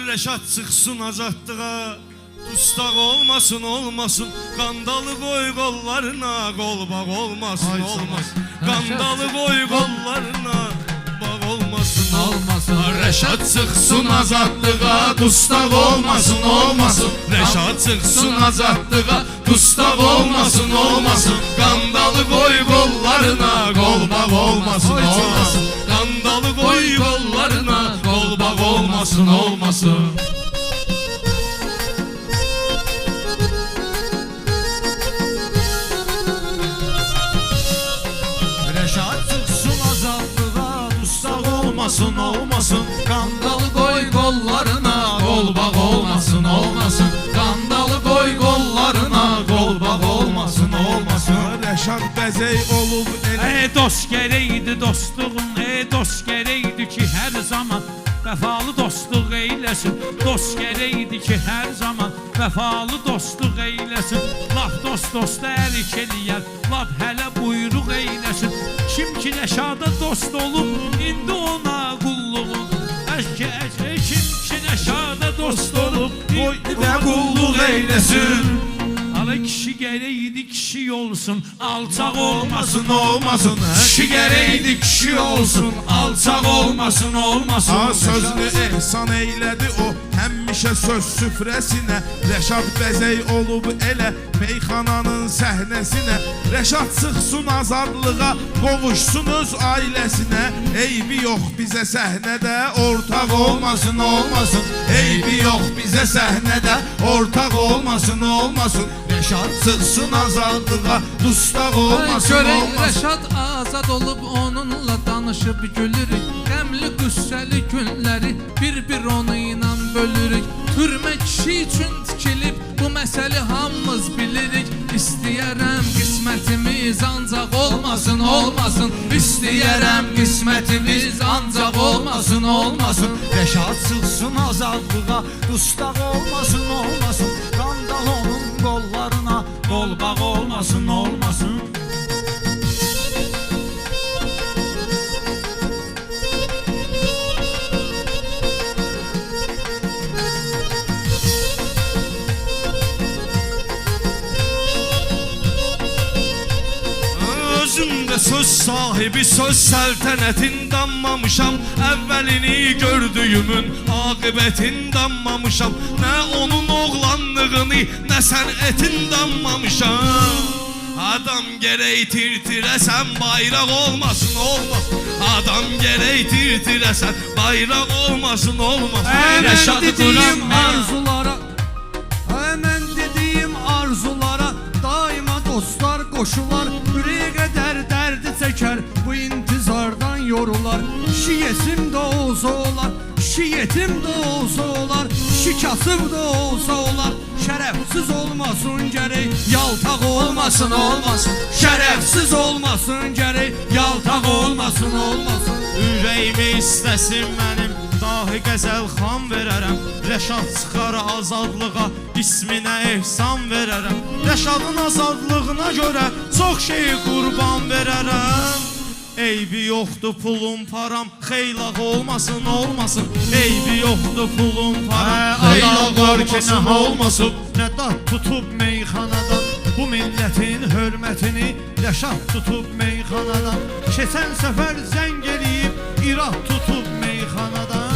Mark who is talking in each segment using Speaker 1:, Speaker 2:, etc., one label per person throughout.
Speaker 1: Rəşad çıxsın azadlığa, dustaq olmasın, olmasın. Qandalı qoy qollarına, qol bağ olmasın, olmasın. Qandalı qoy qollarına, bağ olmasın, olmasın. Rəşad çıxsın azadlığa, dustaq olmasın, olmasın. Rəşad çıxsın azadlığa, dustaq olmasın, olmasın. Qandalı qoy qollarına, qol bağ olmasın, olmasın. Qandalı qoy qollarına, qol bağ olmasın, olmasın.
Speaker 2: Rəşad çıxsın azadlığa, dustaq olmasın, olmasın.
Speaker 3: Qandalı qoy qollarına, qol bağ olmasın, olmasın. Qandalı qoy qollarına, qol bağ olmasın, olmasın.
Speaker 1: Rəşad bəzək olub elə.
Speaker 2: Dost gərəkdi dostluğun, dost gərəkdi ki hər zaman vəfalı dostluq eyləsin. Dost gərəkdi ki hər zaman vəfalı dostluq eyləsin. Laf dost dosta ərik eləyər, laf hələ buyruq eyləsin. Kim ki Rəşada dost olub, indi ona qulluğun. Kim ki Rəşada dost olub, indi də qulluq eyləsin. Ala kişi gərəkdi kişi olsun, alçaq olmasın, olmasın. Kişi gərəkdi kişi olsun, alçaq olmasın, olmasın.
Speaker 1: Sözünü ehsan eylədi o, həmişə söz süfrəsinə. Rəşad bəzək olub elə meyxananın səhnəsinə. Rəşad çıxsın azadlığa, qovuşsun öz ailəsinə. Eybi yox bizə səhnədə, ortaq olmasın, olmasın. Eybi yox bizə səhnədə, ortaq olmasın, olmasın. Rəşad çıxsın azadlığa, dustaq olmasın,
Speaker 3: Görək
Speaker 1: olmasın.
Speaker 3: Rəşad azad olub onunla danışıb gülürük. Qəmli qüssəli günləri bir-bir onu ilə bölürük. Türmə kişi üçün tikilib, bu məsələ hamımız bilirik. İstəyərəm qismətimiz ancaq olmasın, olmasın. İstəyərəm qismətimiz ancaq olmasın, olmasın.
Speaker 2: Rəşad çıxsın azadlığa, dustaq olmasın, olmasın. Qandal onun qollarına, qol bağ olmasın, olmasın.
Speaker 1: Özümdə söz sahibi, söz səltənətin danmamışam. Əvvəlini gördüyümün aqibətin danmamışam. Nə onun oğlanlığını, nə sənətin danmamışam. Adam gərək tirtirəsən, bayraq olmasın, olmasın. Adam gərək tirtirəsən, bayraq olmasın, olmasın.
Speaker 2: Mən dediyim
Speaker 1: quran
Speaker 2: arzulara, mən dediyim arzulara daima dostlar qoşular. Ürəyə qədər dərdi çəkər, bu intizardan yorular. Kişi yetim də olsa olar, kişi yetim də olsa olar, kişi kasıb da olsa olar. Şərəfsiz olmasın gərək, yaltaq olmasın, olmasın. Şərəfsiz olmasın gərək, yaltaq olmasın, olmasın.
Speaker 4: Ürəyimi istəsin mənim, dahi qəzəl xan verərəm. Rəşad çıxar azadlığa, isminə ehsan verərəm. Rəşadın azadlığına görə çox şeyi qurban verərəm. Eybi yoxdur pulum param, xeylaq olmasın, olmasın. Eybi yoxdur pulum param, xeylaq olmasın, olmasın.
Speaker 2: Nə dad tutub meyxanadan, bu millətin hörmətini Rəşad tutub meyxanadan. Keçən səfər zəng eləyib, irad tutub meyxanadan.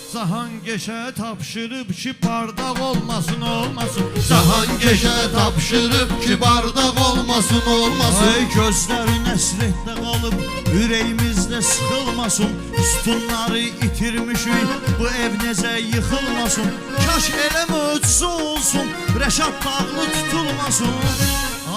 Speaker 2: Zahangeşə tapşırıb ki bardaq olmasın, olmasın.
Speaker 5: Zahangeşə tapşırıb ki bardaq olmasın, olmasın.
Speaker 2: Ay gözləri nəsrətdə qalıb, ürəyimizdə sıxılmasın. Sütunları itirmişik, bu ev necə yıxılmasın. Kaş elə möcüzə olsun, Rəşad dağlı tutulmasın.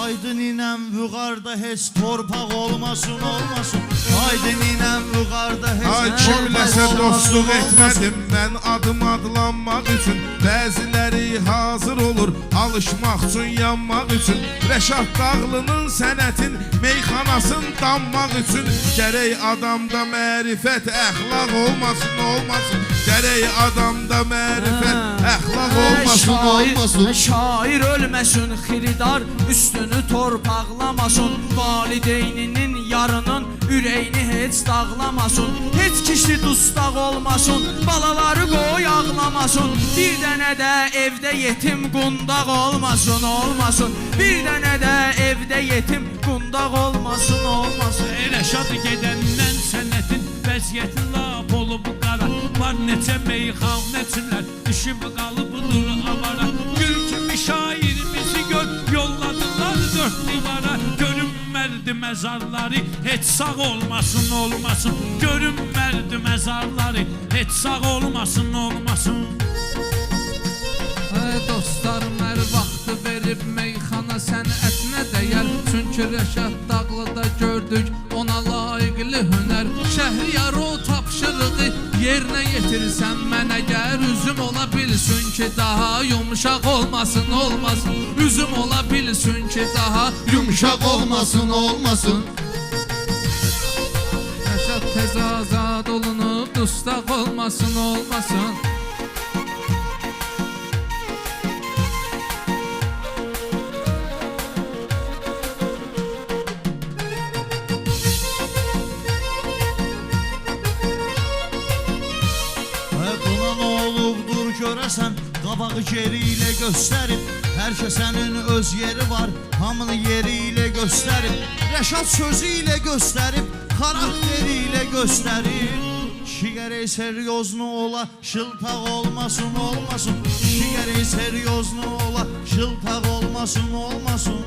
Speaker 2: Aydın inəm vüqarda heç torpaq olmasın, olmasın. Aydın inəm vüqarda
Speaker 1: Ay
Speaker 2: heç
Speaker 1: kimləsə
Speaker 2: torpaq
Speaker 1: dostluq
Speaker 2: olmasın,
Speaker 1: etmədim mən adım adlanmaq üçün. Bəziləri hazır olur alışmaq üçün, yanmaq üçün. Rəşad Dağlının sənətin meyxanasın danmaq üçün. Gərək adamda mərifət, əxlaq olmasın, olmasın. Gərək adamda mərifət, əxlaq olmasın, olmasın.
Speaker 2: Şair ölməsin, xiridar üstünü torpaqlamasın. Valideyninin yarının ürəyini heç dağlamasın. Heç kişi dustaq olmasın, balaları qoy ağlamasın.
Speaker 6: olmasın. Bir dənə də evdə yetim qundaq olmasın, olmasın. Bir dənə də evdə yetim qundaq olmasın, olmasın.
Speaker 2: Rəşad gedəndən sənətin vəziyyəti lap olub qara. Var neçə meyxanəçilər düşüb qalıbdır avara. Gül kimi şairimizi gör, yolladılar dörd divara. Görünmərdi məzarları, heç sağ olmasın, olmasın. Görünmərdi məzarları, heç sağ olmasın, olmasın.
Speaker 3: Dostlarım hər vaxtı verib meyxana sənətinə dəyər. Çünki Rəşad Dağlıda gördük ona layiqli hünər. Şəhriyar o tapşırığı yerinə yetirsən mənə gəl. Üzüm ola bilsin ki daha yumşaq olmasın, olmasın. Üzüm ola bilsin ki daha
Speaker 5: Yumşaq olmasın, olmasın.
Speaker 3: Rəşad tez azad olunub dustaq olmasın, olmasın.
Speaker 4: Buna nə olubdur görəsən, qabağı geri ilə göstərib. Hər kəsənin öz yeri var, hamını yeri ilə göstərib. Rəşad sözü ilə göstərib, xarakteri ilə göstərib. Kişi gərək seriozlu ola, şıltaq olmasın, olmasın. Kişi gərək seriozlu ola, şıltaq olmasın, olmasın.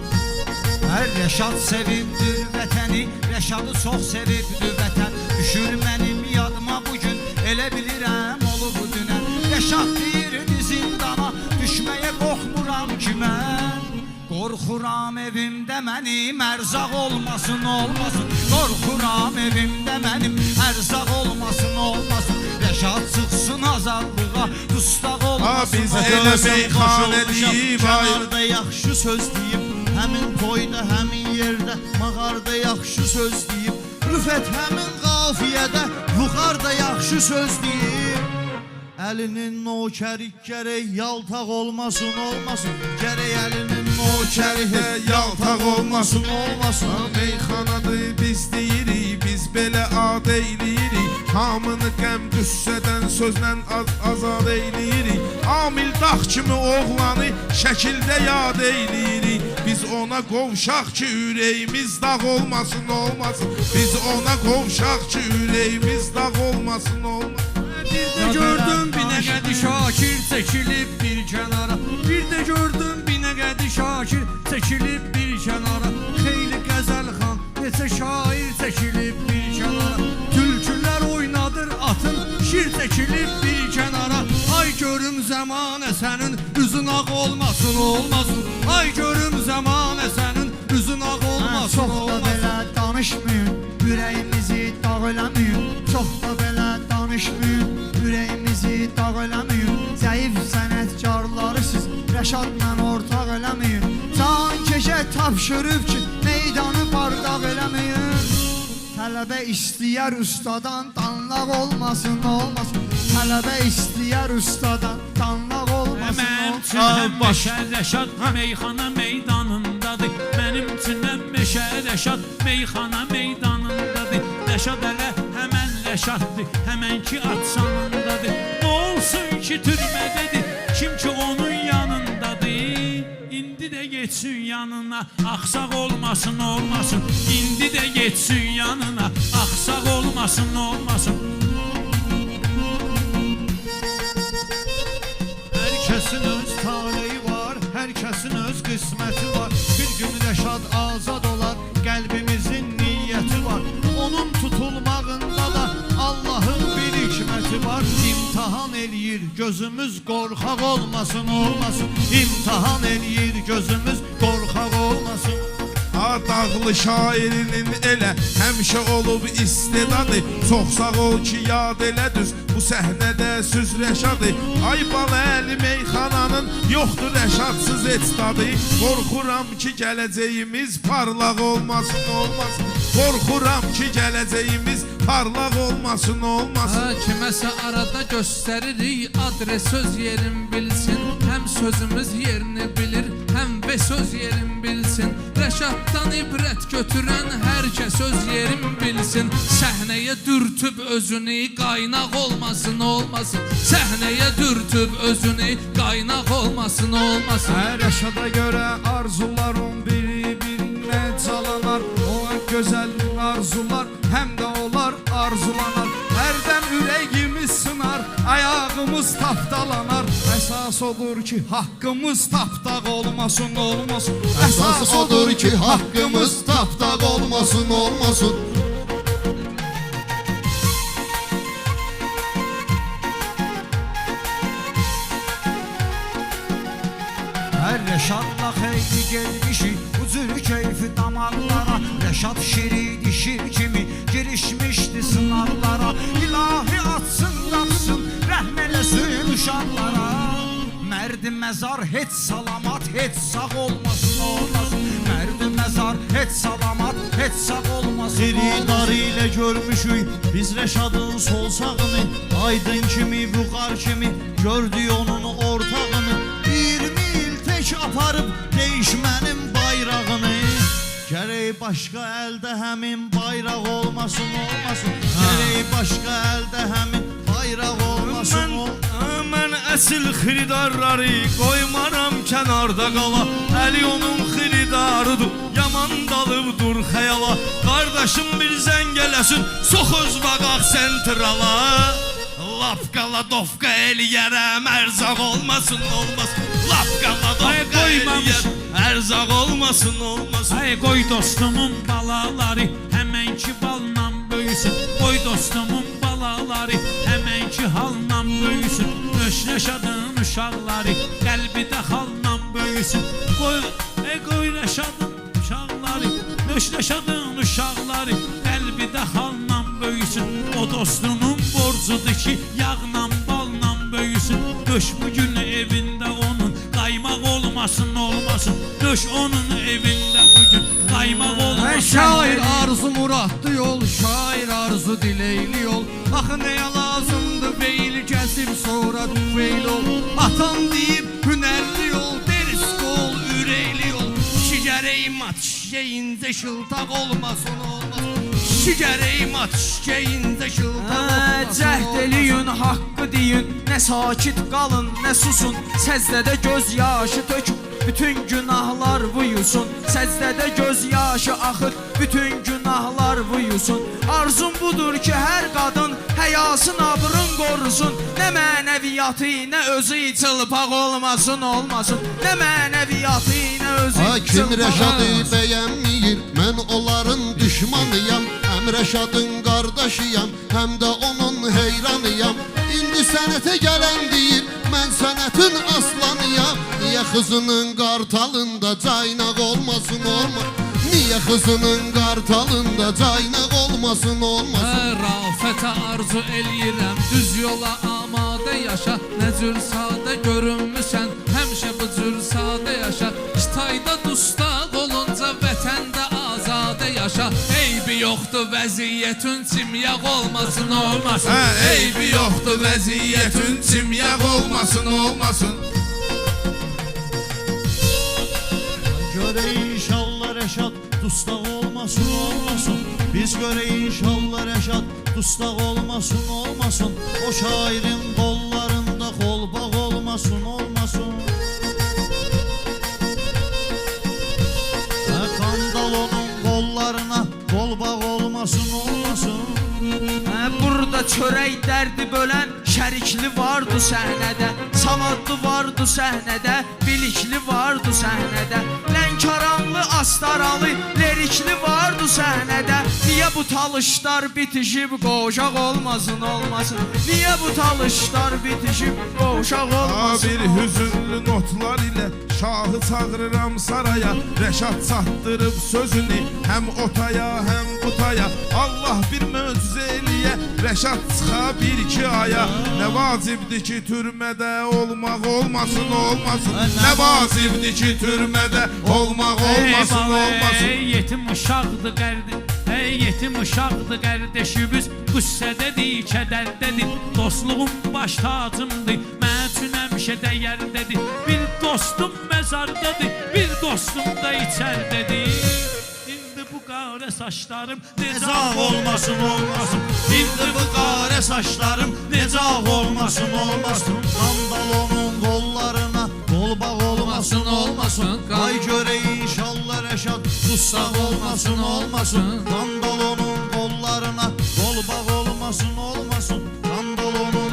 Speaker 6: Hər Rəşad sevibdir vətəni, Rəşadı çox sevibdir vətən. Düşür mənim yadıma bugün, elə bilirəm olub dünən. Rəşad deyirdi zindana, düşməyə qorxmuram ki mən. Qorxuram evimdə mənim ərzaq olmasın, olmasın. Qorxuram evimdə mənim ərzaq olmasın, olmasın. Rəşad çıxsın azadlığa, dustaq olmasın.
Speaker 4: Biz elə meyxanəliyim, kənarda yaxşı söz deyib. Həmin toyda, həmin yerdə, mağarda yaxşı söz deyib. Rüfət həmin qafiyədə, yuxarda yaxşı söz deyib. Əlinin nokəri gərək yaltaq olmasın, olmasın. Gərək əlinin nokəri yaltaq olmasın, olmasın.
Speaker 7: Meyxanadır biz deyirik, biz belə ad eyləyirik. Hamını qəm qüssədən sözlə azad eyləyirik. Amil dağ kimi oğlanı şəkildə yad eyləyirik. Biz ona qovşaq ki ürəyimiz dağ olmasın, olmasın. Biz ona qovşaq ki ürəyimiz dağ olmasın, olmasın.
Speaker 6: Bir də gördüm binəqədi Şakir çəkilib bir kənara. Bir də gördüm binəqədi Şakir çəkilib bir kənara. Xeyli qəzəlxan, neçə şair çəkilib bir kənara. Tülkülər oynadır atın, şir çəkilib bir kənara. Ay görüm zəmanə sənin üzün ağ olmasın, olmasın. Ay görüm zəmanə sənin üzün ağ olmasın, olmasın. Çox da belə danışmayın, ürəyimizi dağ eləməyin. Çox da belə danışmayın, ürəyimizi dağ eləməyin. Zəif sənətkarları siz Rəşadla ortaq eləməyin. Can keşə tapşırıb ki meydanı bardaq eləməyin. Tələbə istəyər ustadan danlaq olmasın, olmasın. Tələbə istəyər ustadan danlaq olmasın,
Speaker 2: Mənim
Speaker 6: olmasın.
Speaker 2: üçün həmişə Rəşad meyxana meydanındadır. Mənim üçün həmişə Rəşad meyxana meydanındadır. Rəşad elə həmən Rəşaddır, həmən ki atsanındadır. Nə olsun ki türmədədir, kim ki onun yanındadır. İndi də geçsin yanına, axsaq olmasın, olmasın. İndi də geçsin yanına, axsaq olmasın, olmasın.
Speaker 4: Hər kəsin öz taleyi var, hər kəsin öz qisməti var. Bir gün Rəşad azad olar, qəlbimizin niyyəti var. Onun tutulmağında da Allahın bir hikməti var. İmtahan eləyir gözümüz qorxaq olmasın, olmasın. İmtahan eləyir gözümüz qorxaq olmasın.
Speaker 7: Dağlı şairinin elə həmişə olub istedadı. Çox sağ ol ki yad elə düz bu səhnədə süz Rəşadı. Ay bala əli meyxananın yoxdur Rəşadsız heç dadı. Qorxuram ki gələcəyimiz parlaq olmasın, olmasın. Qorxuram ki gələcəyimiz parlaq olmasın, olmasın.
Speaker 3: Kiməsə arada göstəririk adres söz yerin bilsin. Həm sözümüz yerini bilir, həm və söz yerin bilsin. Rəşaddan ibrət götürən hər kəs öz yerin bilsin. Səhnəyə dürtüb özünü qaynaq olmasın, olmasın. Səhnəyə dürtüb tutub özünü, qaynaq olmasın, olmasın.
Speaker 6: Rəşada görə arzularım biri-birinə calanar. O gözəl arzular həm də olar arzulanar. Hərdən ürəyimiz sınar, ayağımız tapdalanar. Əsas odur ki, haqqımız tapdaq olmasın, olmasın.
Speaker 5: Əsas odur ki, haqqımız tapdaq olmasın, olmasın.
Speaker 6: Hər Rəşadla xeyli gelmişik, bu cür keyfi damarlara. Rəşad şiridi şir kimi girişmişdi sınavlara. İlahi atsın qapsın, rəhm eləsin uşaqlara. Mərdi məzar heç salamat, heç sağ olmasın, olmasın. Mərdi məzar heç salamat, heç sağ olmasın,
Speaker 4: Xiridar
Speaker 6: olmasın.
Speaker 4: ilə görmüşük biz Rəşadın sol sağını. Aydın kimi, vüqar kimi gördük onun ortağını. 20 il tək aparıb değişmənin bayrağını. Gərək başqa əldə həmin bayraq olmasın, olmasın. Gərək başqa əldə həmin bayraq olmasın, olmasın.
Speaker 1: Mən əsil xiridarları qoymaram kənarda qala. Əli onun xiridarıdır, yaman dalıbdır xəyala. Qardaşım bir zəng eləsin, sox öz vaqaq sentrala. Lap qala dofqa eləyərəm, ərzaq olmasın, olmasın. Lap qala dofqa eləyərəm, ərzaq olmasın, olmasın.
Speaker 2: Ay qoy dostumun balaları həmənki balla böyüsün. Qoy dostumun balaları həmənki halla böyüsün. Rəşadın uşaqları qəlbidə xalla böyüsün. Qoy Rəşadın uşaqları, Rəşadın uşaqları qəlbidə xalla böyüsün. O dostunun borcudur ki, yağla balla böyüsün. Döş bugün evində onun qaymaq olmasın, olmasın. Döş onun evində bugün qaymaq olmasın.
Speaker 6: Şair arzu muradlı yol, şair arzu dileyli yol. Axı nəyə lazımdır beyl kəsib sonra düveyl ol. Atan deyib hünərli yol, deriz qol, ürəkli yol. Kişi gərəyim at, şişəyincə şıltaq olmasın, olmasın. Kişi gərəyim at, şişəyincə şıltaq olmasın.
Speaker 8: Cəhd eləyin, haqqı deyin, nə sakit qalın, nə susun. Səzdədə göz yaşı tökün, bütün günahlar vuyusun. Səzdədə göz yaşı axır, bütün günahlar vuyusun. Arzum budur ki, hər qadın həyasın, abrın qorusun. Nə mənəviyyatı, nə özü çılpaq olmasın, olmasın. Nə mənəviyyatı, nə özü
Speaker 5: Kim
Speaker 8: çılpaq
Speaker 5: Rəşadı
Speaker 8: olmasın.
Speaker 5: bəyənməyir, mən onların düşmanıyam. Həm Rəşadın qardaşıyam, həm də onun heyranıyam. İndi sənətə gələn deyir, mən sənətin aslanıyam. Niyə qızının qartalında caynaq olmasın, olmasın. Niyə qızının qartalında caynaq olmasın, olmasın.
Speaker 3: Rafətə arzu eləyirəm, düz yola amadə yaşa. Nə cür sadə görünmüsən, həmişə bu cür sadə yaşa. Kitayda dustaq olunca vətəndə azadə yaşa. Eybi yoxdur vəziyyətin çimyaq olmasın, olmasın.
Speaker 7: Eybi yoxdur vəziyyətin çimyaq olmasın, olmasın.
Speaker 4: Görək inşallah Rəşad dustaq olmasın, olmasın. Biz görək inşallah Rəşad dustaq olmasın, olmasın. O şairin qollarında qolbaq olmasın, olmasın. Qandal onun qollarına qolbaq olmasın, olmasın.
Speaker 8: Burada çörək dərdi bölən şərikli vardı səhnədə. Savadlı vardı səhnədə, bilikli vardı səhnədə. Lənkəranlı, astaralı, lerikli vardı səhnədə. Niyə bu talışlar bitişib qoşaq olmasın, olmasın. Niyə bu talışlar bitişib qoşaq olmasın,
Speaker 7: Bir hüzünlü notlar ilə şahı çağırıram saraya. Rəşad çatdırıb sözünü həm otaya, həm butaya. Allah bir möcüzə eləyə, Rəşad çıxa bir iki aya. Nə vacibdir ki, türmədə olmaq olmasın, olmasın. Nə vacibdir ki, türmədə olmaq olmasın, olmasın.
Speaker 2: Ey yetim uşaqdır qərdi, ey yetim uşaqdır qardaşımız. Qüssədədir, kədərdədir, dostluğum baş tacımdır. Mən üçün həmişə dəyərdədir. Bir dostum məzardadır, bir dostum da içərdədir. İndi bu qara saçlarım necə olmasın, olmasın. İndi bu qara saçlarım necə olmasın, olmasın.
Speaker 4: Qandal
Speaker 3: olmasın.
Speaker 4: Ay görək inşallah Rəşad dustaq olmasın, olmasın. Qandalonun qollarına qol bağ olmasın, olmasın. Qandalonun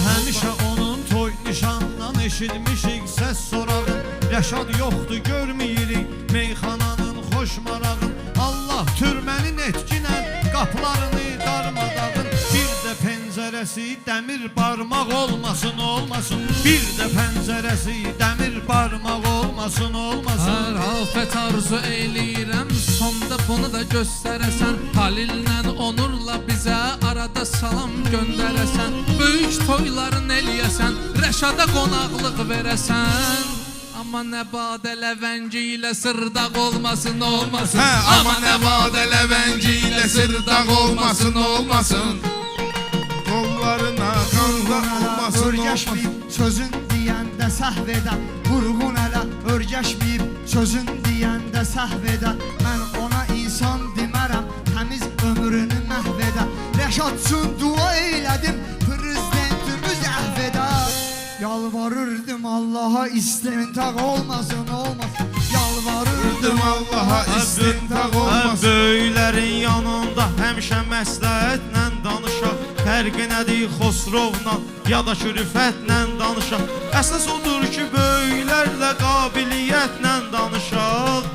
Speaker 4: həmişə onun toy nişandan eşitmişik səs sorağı. Rəşad yoxdur görməyirik meyxananın xoş marağı. Allah türmənin etkinə qapılarını darmadağın. Bir də pəncərəsi dəmir barmaq olmasın, olmasın. Bir də pəncərəsi dəmir barmaq olmasın, olmasın.
Speaker 3: Hər afət arzu eyləyirəm, sonda bunu da göstərəsən. Halillə Onurla bizə arada salam göndərəsən. Böyük toyların eləyəsən, Rəşada qonaqlıq verəsən. Amma nə badə ləvəngi ilə sırdaq olmasın, olmasın.
Speaker 7: Amma nə badə ləvəngi ilə sırdaq olmasın, olmasın. Qollarına qanla olmasın, olmasın.
Speaker 6: Örgəşməyib sözün deyəndə səhv edən. Vurğun ələ örgəşməyib sözün deyəndə səhv edən. Mən ona insan demərəm, təmiz ömrünü məhv edən. Rəşad üçün dua eylədim, prezidentimiz əhv edən. Yalvarırdım Allaha istintaq olmasın, olmasın. Yalvarırdım
Speaker 7: Allaha istintaq olmasın.
Speaker 4: Böyüklərin yanında həmişə məsləhətlə danışaq. Fərqi nədir Xosrovla ya da şürüfətlə danışaq. Əsas odur ki böyüklərlə qabiliyyətlə danışaq.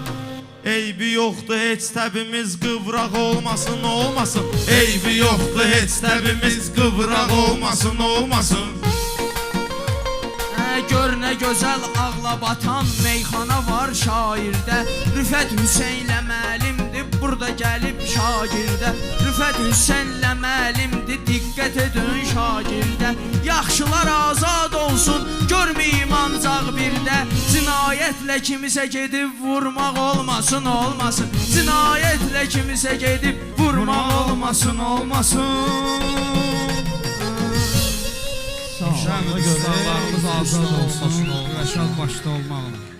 Speaker 4: Eybi yoxdur heç təbimiz qıvraq olmasın, olmasın. Eybi yoxdur heç təbimiz qıvraq olmasın, olmasın.
Speaker 8: Gör nə gözəl ağla batan meyxana var şairdə. Rüfət Hüseynlə müəllimdir, burada gəlib şagirdə. Rüfət Hüseynlə müəllimdir, diqqət edin şagirdə. Yaxşılar azad olsun, görməyim ancaq birdə. Cinayətlə kimisə gedib vurmaq olmasın, olmasın. Cinayətlə kimisə gedib vurmaq olmasın, olmasın.
Speaker 6: Sağlarımız azad olsun, Rəşad başda olmağım.